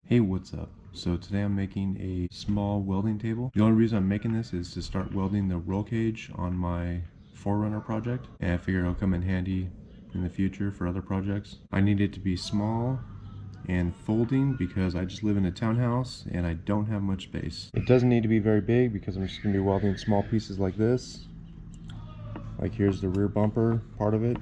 Hey, what's up? So today I'm making a small welding table. The only reason I'm making this is to start welding the roll cage on my Forerunner project, and I figure it'll come in handy in the future for other projects. I need it to be small and folding because I just live in a townhouse and I don't have much space. It doesn't need to be very big because I'm just going to be welding small pieces like this. Like here's the rear bumper part of it.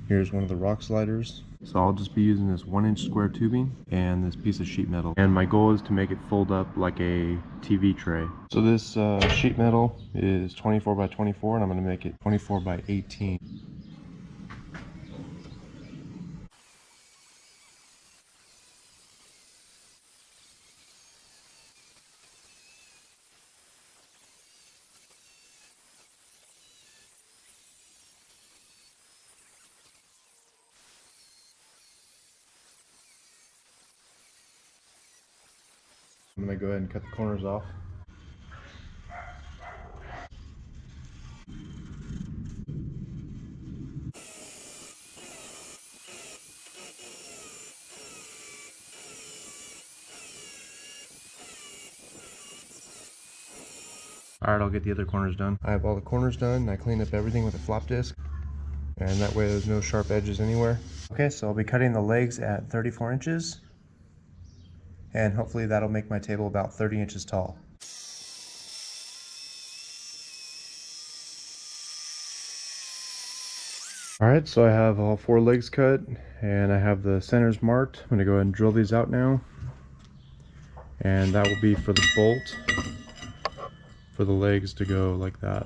Here's one of the rock sliders. So I'll just be using this 1-inch square tubing and this piece of sheet metal. And my goal is to make it fold up like a TV tray. So this sheet metal is 24 by 24 and I'm going to make it 24 by 18. I'm going to go ahead and cut the corners off. Alright, I'll get the other corners done. I have all the corners done. I cleaned up everything with a flop disc, and that way there's no sharp edges anywhere. Okay, so I'll be cutting the legs at 34 inches, and hopefully that'll make my table about 30 inches tall. Alright, so I have all 4 legs cut, and I have the centers marked. I'm going to go ahead and drill these out now, and that will be for the bolt for the legs to go like that.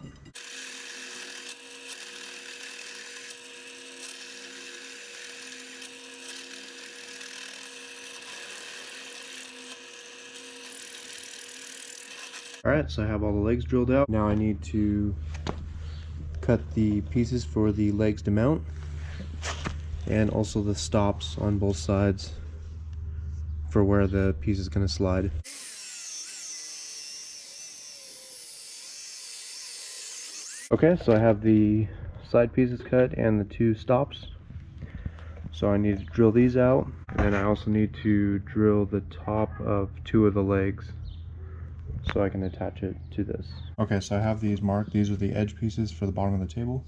Alright, so I have all the legs drilled out. Now I need to cut the pieces for the legs to mount, and also the stops on both sides for where the piece is going to slide. Okay, so I have the side pieces cut and the 2 stops. So I need to drill these out, and I also need to drill the top of 2 of the legs so I can attach it to this. Okay, so I have these marked. These are the edge pieces for the bottom of the table.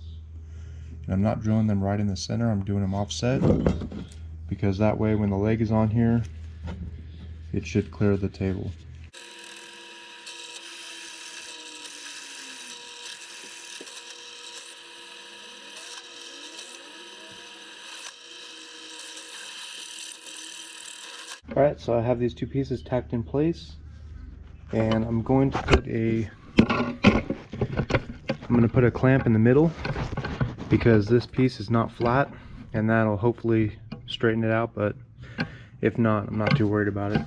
And I'm not drilling them right in the center, I'm doing them offset, because that way when the leg is on here, it should clear the table. Alright, so I have these 2 pieces tacked in place, and I'm going to put a clamp in the middle because this piece is not flat, and that'll hopefully straighten it out, but if not, I'm not too worried about it.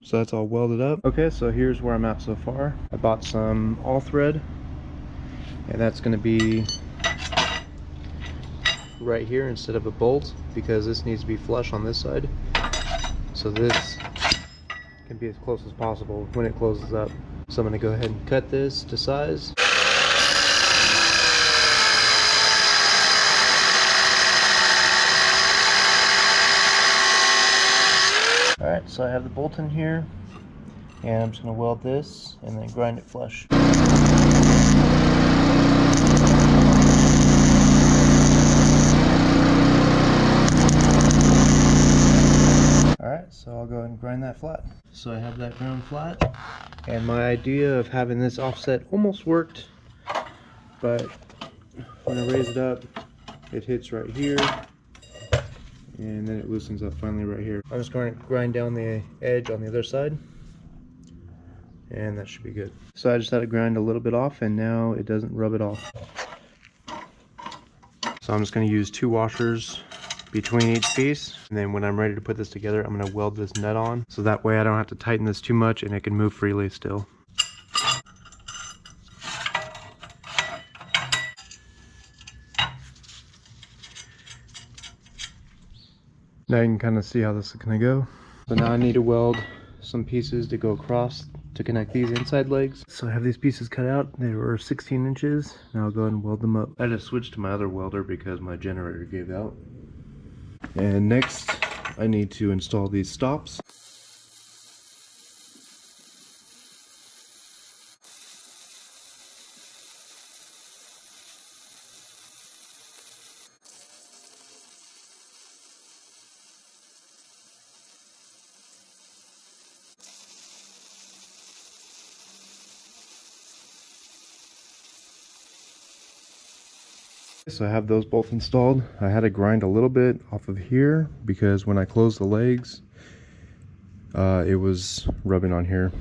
So that's all welded up. Okay, so here's where I'm at so far. I bought some all thread, and that's going to be right here instead of a bolt, because this needs to be flush on this side. So this can be as close as possible when it closes up. So I'm going to go ahead and cut this to size. Alright, so I have the bolt in here, and I'm just going to weld this and then grind it flush. Alright, so I'll go ahead and grind that flat. So I have that ground flat. And my idea of having this offset almost worked, but when I raise it up, it hits right here, and then it loosens up finally right here. I'm just going to grind down the edge on the other side, and that should be good. So I just had to grind a little bit off, and now it doesn't rub it off. So I'm just going to use 2 washers between each piece, and then when I'm ready to put this together, I'm going to weld this nut on, so that way I don't have to tighten this too much and it can move freely still. Now you can kind of see how this is going to go. So now I need to weld some pieces to go across to connect these inside legs. So I have these pieces cut out. They were 16 inches. Now I'll go ahead and weld them up. I just switched to my other welder because my generator gave out. And next I need to install these stops. So I have those both installed. I had to grind a little bit off of here because when I closed the legs, it was rubbing on here.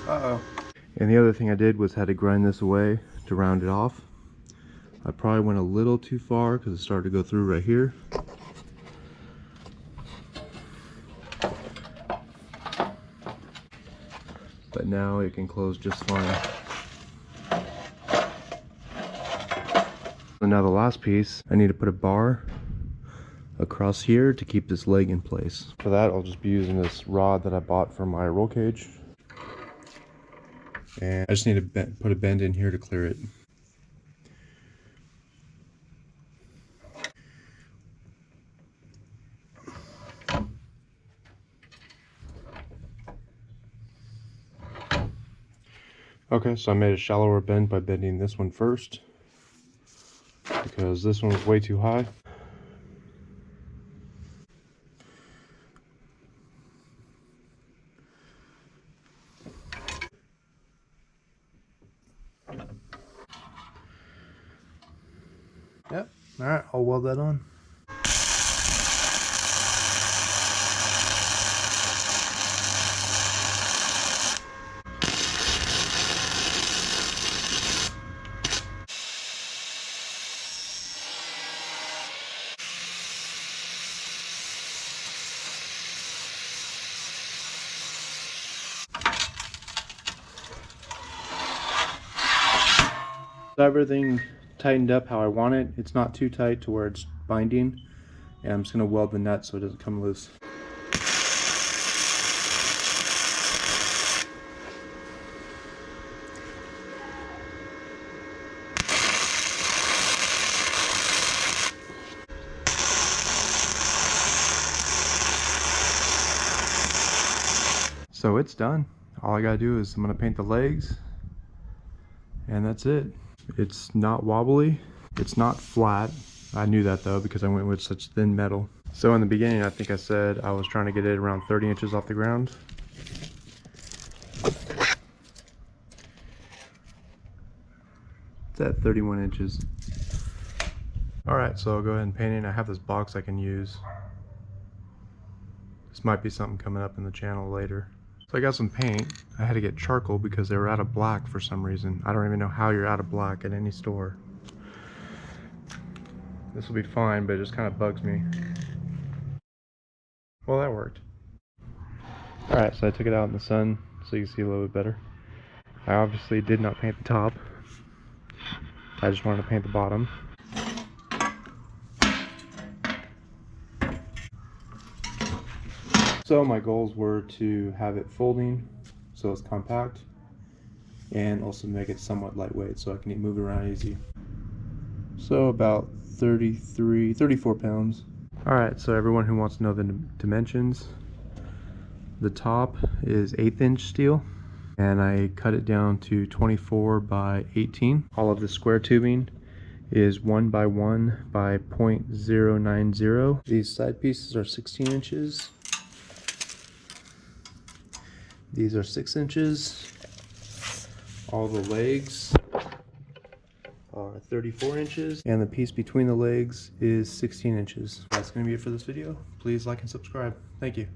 Uh-oh. And the other thing I did was had to grind this away to round it off. I probably went a little too far because it started to go through right here. But now it can close just fine. So now the last piece, I need to put a bar across here to keep this leg in place. For that, I'll just be using this rod that I bought for my roll cage. And I just need to put a bend in here to clear it. Okay, so I made a shallower bend by bending this one first, because this one was way too high. Yep, alright, I'll weld that on. Everything tightened up how I want it. It's not too tight to where it's binding, and I'm just going to weld the nut so it doesn't come loose. So it's done. All I gotta do is I'm gonna paint the legs, and that's it. It's not wobbly, it's not flat. I knew that though because I went with such thin metal. So in the beginning, I think I said I was trying to get it around 30 inches off the ground. It's at 31 inches. All right, so I'll go ahead and paint it. I have this box I can use. This might be something coming up in the channel later. So I got some paint. I had to get charcoal because they were out of black for some reason. I don't even know how you're out of black at any store. This will be fine, but it just kind of bugs me. Well, that worked. Alright, so I took it out in the sun so you can see a little bit better. I obviously did not paint the top. I just wanted to paint the bottom. So my goals were to have it folding so it's compact, and also make it somewhat lightweight so I can move it around easy. So about 34 pounds. Alright, so everyone who wants to know the dimensions, the top is 1/8 inch steel, and I cut it down to 24 by 18. All of the square tubing is 1 by 1 by 0.090. These side pieces are 16 inches. These are 6 inches. All the legs are 34 inches, and the piece between the legs is 16 inches. That's going to be it for this video. Please like and subscribe. Thank you.